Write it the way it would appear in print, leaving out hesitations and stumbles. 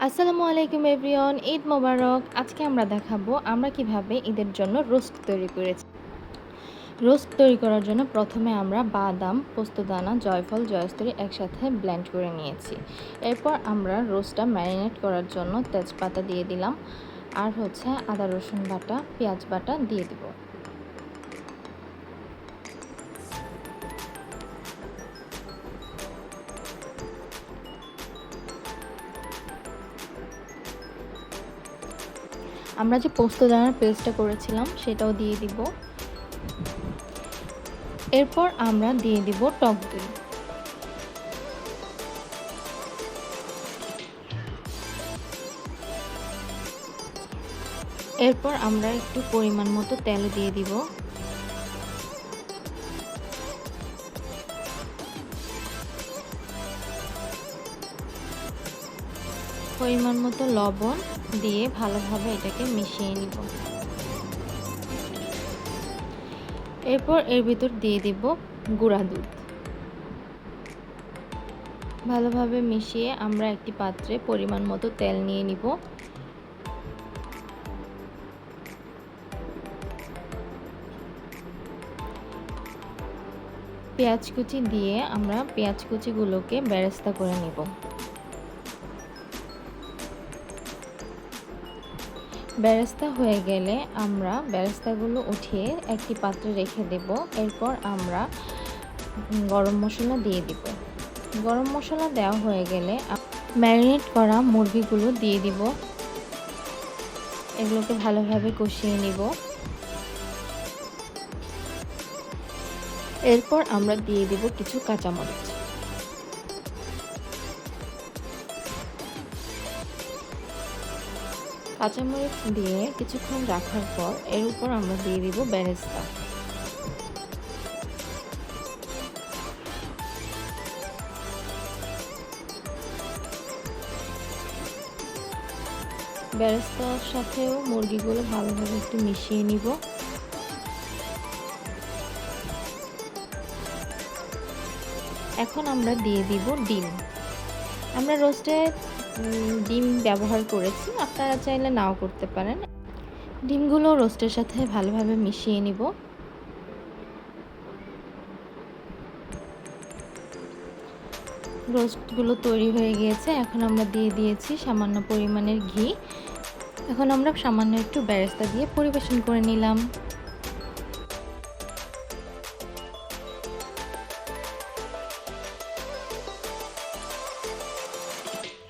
আসসালামু আলাইকুম এভরিওয়ান, ঈদ মোবারক। আজকে আমরা দেখাবো আমরা কিভাবে ঈদের জন্য রোস্ট তৈরি করেছি। রোস্ট তৈরি করার জন্য প্রথমে আমরা বাদাম, পোস্তদানা, জয়ফল, জয়স্থিরী একসাথে ব্লেন্ড করে নিয়েছি। এরপর আমরা রোস্টটা ম্যারিনেট করার জন্য তেজপাতা দিয়ে দিলাম, আর আদা রসুন বাটা, পেঁয়াজ বাটা দিয়ে দিব। আমরা যে পোস্তদানার পেস্টটা করেছিলাম সেটাও দিয়ে দিব। এরপর আমরা দিয়ে দিব টক দই। এরপর আমরা একটু পরিমাণ মতো তেল দিয়ে দিব। পরিমাণ মতো লবণ দিয়ে ভালোভাবে এটাকে মিশিয়ে নিব। এরপর এর ভিতর দিয়ে দিব গুঁড়া দুধ। ভালোভাবে মিশিয়ে আমরা একটি পাত্রে পরিমাণ মতো তেল নিয়ে নিব। পেঁয়াজ কুচি দিয়ে আমরা পেঁয়াজ কুচিগুলোকে বেরেস্তা করে নিব। বেরেস্তা হয়ে গেলে আমরা বেরেস্তাগুলো উঠিয়ে একটি পাত্রে রেখে দেব। এরপর আমরা গরম মশলা দিয়ে দিব। গরম মশলা দেওয়া হয়ে গেলে ম্যারিনেট করা মুরগিগুলো দিয়ে দিব। এগুলোকে ভালোভাবে কষিয়ে নিব। এরপর আমরা দিয়ে দিব কিছু কাঁচামরিচ। কাঁচামরিচ দিয়ে কিছুক্ষণ রাখার পর এর উপর আমরা দিয়ে দিব বেরেস্তা। বেরেস্তার সাথেও মুরগিগুলো ভালোভাবে একটু মিশিয়ে নিব। এখন আমরা দিয়ে দিব ডিম। আমরা রোস্টে ডিম ব্যবহার করেছি, আপনারা চাইলে নাও করতে পারেন। ডিমগুলো রোস্টের সাথে ভালোভাবে মিশিয়ে নিব। রোস্টগুলো তৈরি হয়ে গিয়েছে। এখন আমরা দিয়ে দিয়েছি সামান্য পরিমাণের ঘি। এখন আমরা সামান্য একটু বেরেস্তা দিয়ে পরিবেশন করে নিলাম।